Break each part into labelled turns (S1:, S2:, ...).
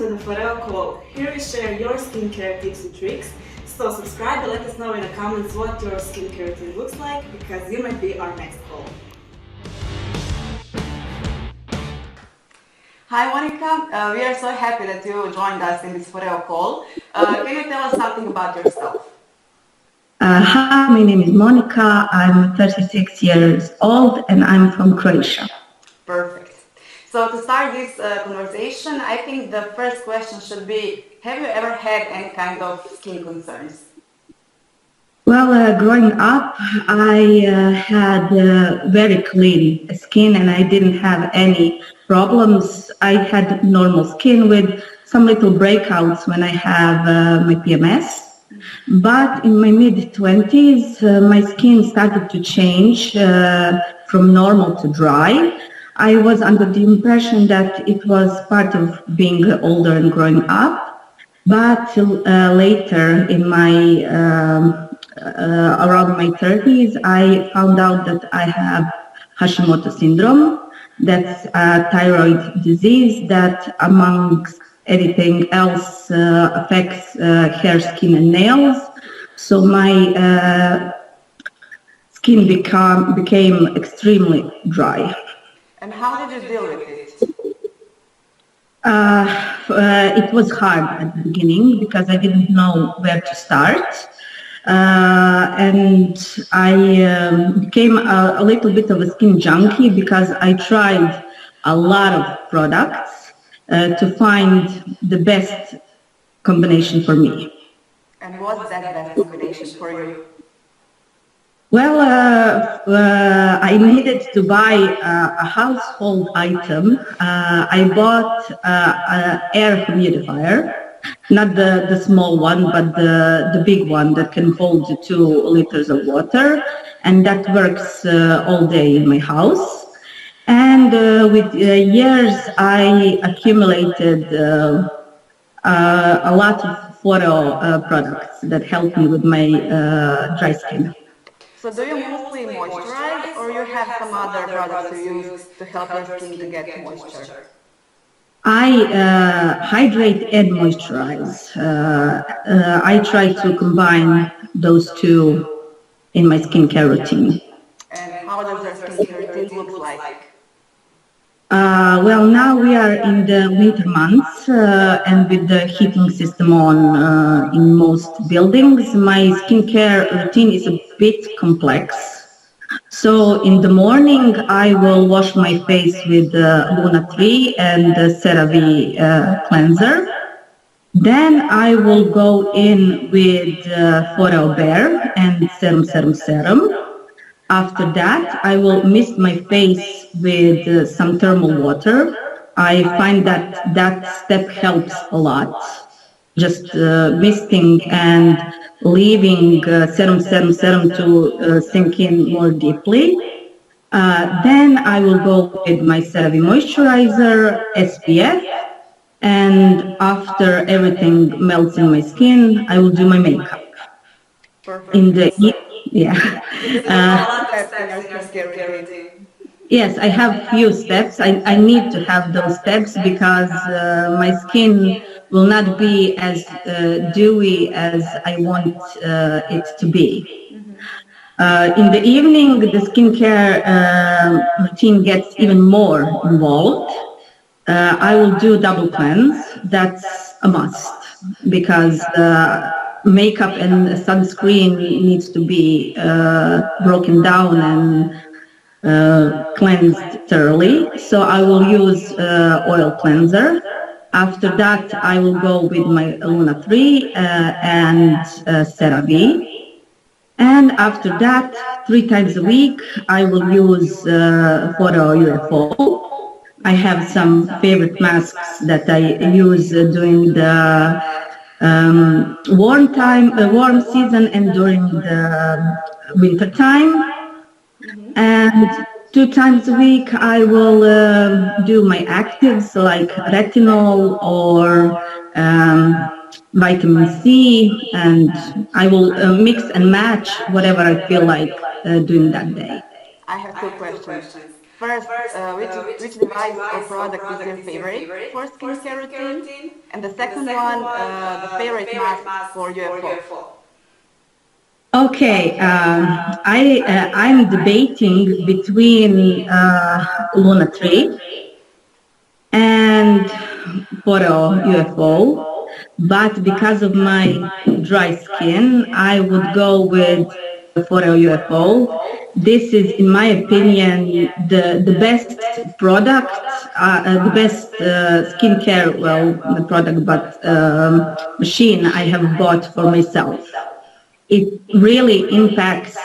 S1: to the FOREO call. Here we share your skincare tips and tricks. So subscribe and let us know in the comments what your skincare routine looks like, because you might be our next call.
S2: Hi Monika, we are so happy that you joined us in this FOREO call. Can you tell us something about yourself?
S3: Hi, my name is Monika. I'm 36 years old and I'm from Croatia.
S2: Perfect. So to start this conversation, I think the first question should be, have you ever had any kind of skin concerns?
S3: Well, growing up, I had very clean skin and I didn't have any problems. I had normal skin with some little breakouts when I have my PMS. But in my mid-20s, my skin started to change from normal to dry. I was under the impression that it was part of being older and growing up. But later in my around my 30s, I found out that I have Hashimoto syndrome. That's a thyroid disease that, amongst anything else, affects hair, skin, and nails. So my skin became extremely dry.
S2: And how did you deal with it?
S3: It was hard at the beginning because I didn't know where to start. And I became a little bit of a skin junkie because I tried a lot of products to find the best combination for me.
S2: And what's that best combination for you?
S3: Well, I needed to buy a household item. I bought an air humidifier, not the small one, but the big one that can hold 2 liters of water, and that works all day in my house. And with years, I accumulated a lot of FOREO products that help me with my dry skin.
S2: So do you mostly moisturize, or you have some other products you use to help your skin to get moisture?
S3: I hydrate and moisturize. I try to combine those two in my skincare routine.
S2: And how does your skincare routine look like?
S3: Well, now we are in the winter months, and with the heating system on in most buildings, my skincare routine is a bit complex. So in the morning, I will wash my face with Luna 3 and the CeraVe cleanser. Then I will go in with FOREO Bare and Serum. After that, I will mist my face with some thermal water. I find that that step helps a lot. Just misting and leaving serum to sink in more deeply. Then I will go with my CeraVe moisturizer, SPF, and after everything melts in my skin, I will do my makeup.
S2: Perfect.
S3: In the yeah. Yes, I have few steps. I need to have those steps because my skin will not be as dewy as I want it to be. In the evening, the skincare routine gets even more involved. I will do double cleanse. That's a must because makeup and sunscreen needs to be broken down and cleansed thoroughly. So I will use oil cleanser. After that, I will go with my Luna 3 and CeraVe. And after that, 3 times a week, I will use FOREO UFO. I have some favorite masks that I use during the warm season and during the winter time. And 2 times a week, I will do my actives like retinol or vitamin C, and I will mix and match whatever I feel like doing that day.
S2: I have 2 questions. First, which device or product is your favorite for skincare routine? And the second one, the favorite mask for UFO.
S3: Okay, I'm debating between Luna 3 and FOREO UFO, but because of my dry skin, I would go with FOREO UFO. This is, in my opinion, the best product, the best skincare, well, the product, but machine I have bought for myself. It really impacts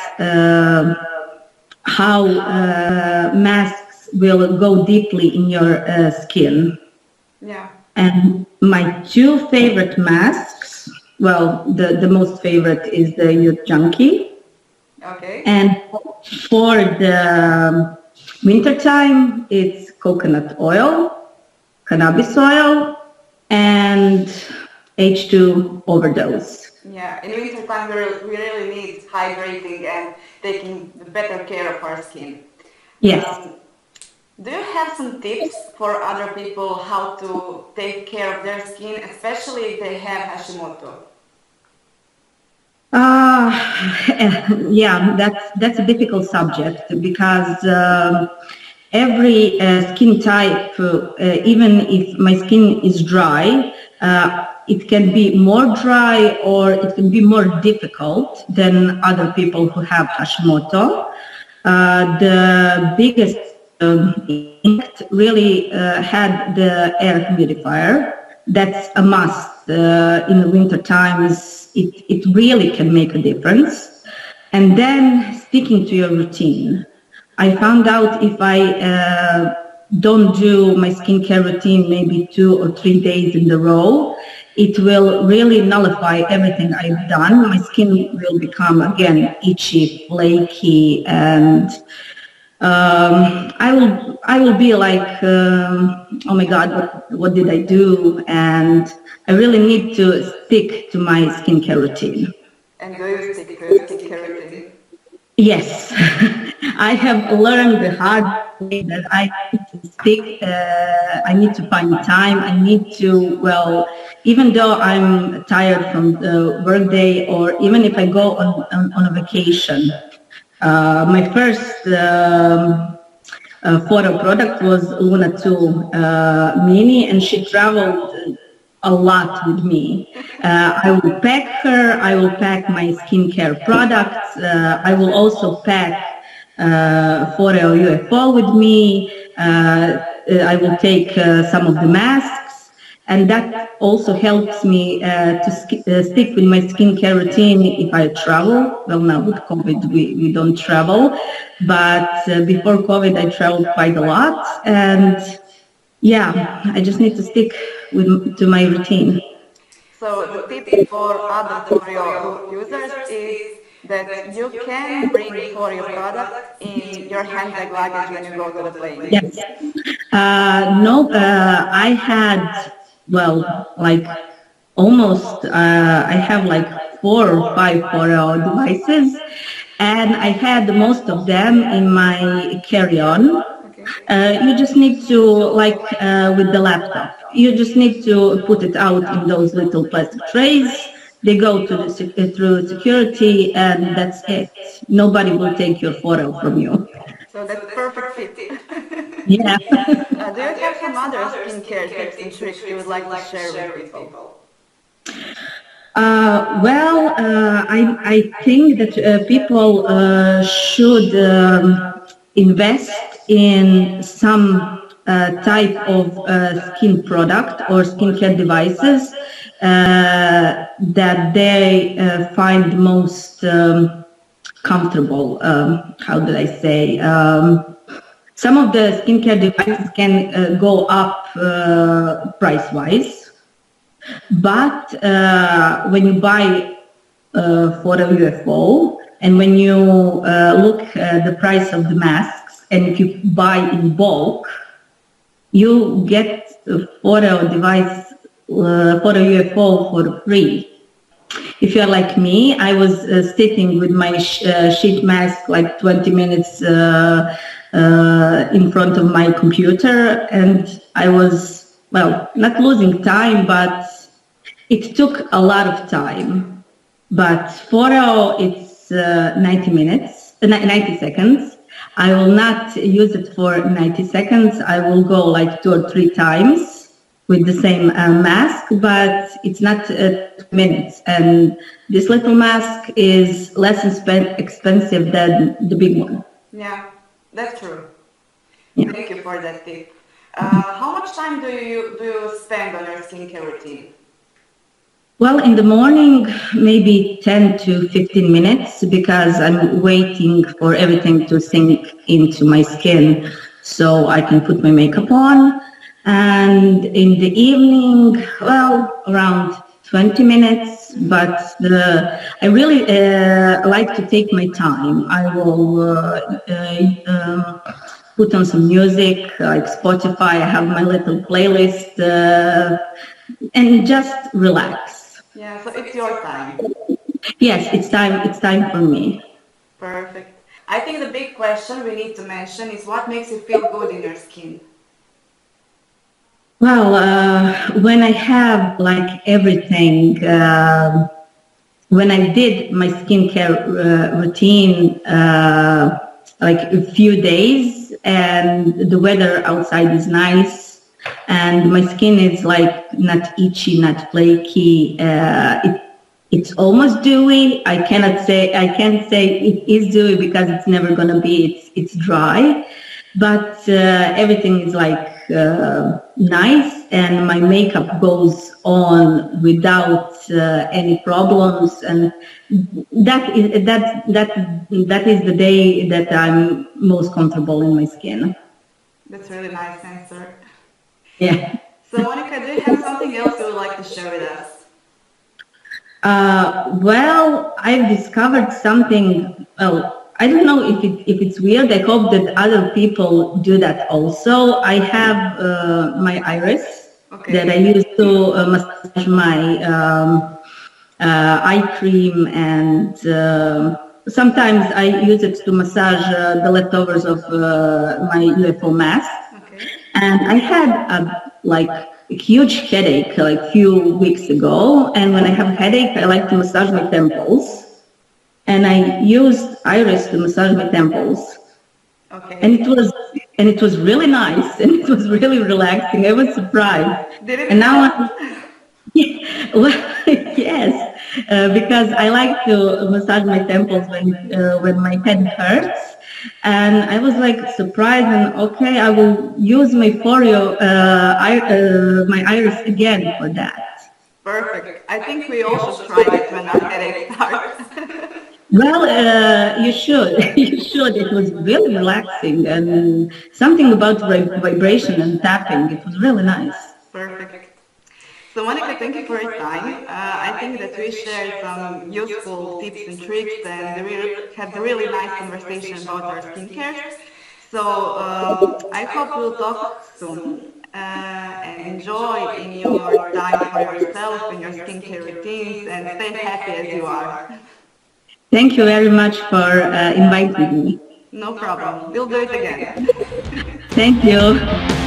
S3: how masks will go deeply in your skin.
S2: Yeah.
S3: And my two favorite masks, well, the most favorite is the Youth Junkie.
S2: Okay.
S3: And for the winter time, it's coconut oil, cannabis oil, and H2 overdose.
S2: Yeah, in winter time we really need hydrating and taking better care of our skin.
S3: Yes.
S2: Do you have some tips for other people how to take care of their skin, especially if they have Hashimoto?
S3: Yeah, that's a difficult subject because every skin type, even if my skin is dry, it can be more dry or it can be more difficult than other people who have Hashimoto. The biggest impact really had the air humidifier. That's a must in the winter times. It really can make a difference. And then sticking to your routine. I found out if I don't do my skincare routine maybe 2 or 3 days in a row, it will really nullify everything I've done. My skin will become again itchy, flaky, and I will be like, oh my God, what did I do? And I really need to stick to my skincare routine.
S2: And do you stick to your skincare routine?
S3: Yes, I have learned the hard way that I need to stick, I need to find time, I need to, well, even though I'm tired from the workday or even if I go on a vacation, my first FOREO product was Luna 2 Mini, and she traveled a lot with me. I will pack her, I will pack my skincare products, I will also pack FOREO UFO with me, I will take some of the masks, and that also helps me to stick with my skincare routine if I travel. Well, now with COVID we don't travel, but before COVID I traveled quite a lot, and yeah, I just need to stick to my routine.
S2: So the tip for other FOREO users is that you can bring FOREO product in your handbag luggage when you go to the plane.
S3: Yes. No, I had, well, like almost, I have like 4 or 5 FOREO devices, and I had most of them in my carry-on. You just need to, like with the laptop, you just need to put it out in those little plastic trays. They go to through security, and that's it. Nobody will take your FOREO from you.
S2: So that's perfect fit.
S3: Yeah.
S2: Do you have some other skincare tips and tricks you would like to share with people?
S3: Well, I think that people should invest in some type of skin product or skincare devices that they find most comfortable. How did I say? Some of the skincare devices can go up price-wise, but when you buy FOREO UFO and when you look at the price of the masks, and if you buy in bulk, you get a FOREO device, FOREO UFO for free. If you're like me, I was sitting with my sheet mask like 20 minutes in front of my computer, and I was, well, not losing time, but it took a lot of time. But FOREO, it's 90 minutes, 90 seconds. I will not use it for 90 seconds. I will go like 2 or 3 times with the same mask, but it's not 2 minutes. And this little mask is less expensive than the big one.
S2: Yeah, that's true.
S3: Yeah.
S2: Thank you for that tip. How much time do you spend on your skincare routine?
S3: Well, in the morning, maybe 10 to 15 minutes, because I'm waiting for everything to sink into my skin so I can put my makeup on. And in the evening, well, around 20 minutes, but I really like to take my time. I will put on some music, like Spotify. I have my little playlist, and just relax.
S2: Yeah, so it's your time.
S3: Yes, it's time for me.
S2: Perfect. I think the big question we need to mention is what makes you feel good in your skin?
S3: Well, when I have like everything, when I did my skincare routine like a few days, and the weather outside is nice, and my skin is like not itchy, not flaky. It's almost dewy. I can't say it is dewy because it's never gonna be. It's dry, but everything is like nice, and my makeup goes on without any problems, and that is the day that I'm most comfortable in my skin.
S2: That's a really nice answer.
S3: Yeah.
S2: So Monika, do you have something else you would like to share with us?
S3: Well, I've discovered something. Well, I don't know if it's weird. I hope that other people do that also. I have my iris that I use to massage my eye cream, and sometimes I use it to massage the leftovers of my UFO mask.
S2: Okay.
S3: And I had a huge headache like a few weeks ago, and when I have a headache, I like to massage my temples. And I used iris to massage my temples.
S2: Okay.
S3: And it was really nice, and it was really relaxing. I was surprised.
S2: Did it
S3: And now
S2: help?
S3: well, yes, because I like to massage my temples when my head hurts. And I was like surprised, and okay, I will use my FOREO, my iris again for that.
S2: Perfect. I think we all should try it when our headache starts.
S3: Well, you should. You should. It was really relaxing, and something about vibration and tapping. It was really nice.
S2: Perfect. So Monika, thank you for your time. I think that we shared some useful tips and tricks, and we had a really nice conversation about our skincare. So I hope we'll talk soon and enjoy in your time for yourself and your skincare routines, and stay happy as you are.
S3: Thank you very much for inviting me.
S2: No problem. We'll do it again.
S3: Thank you.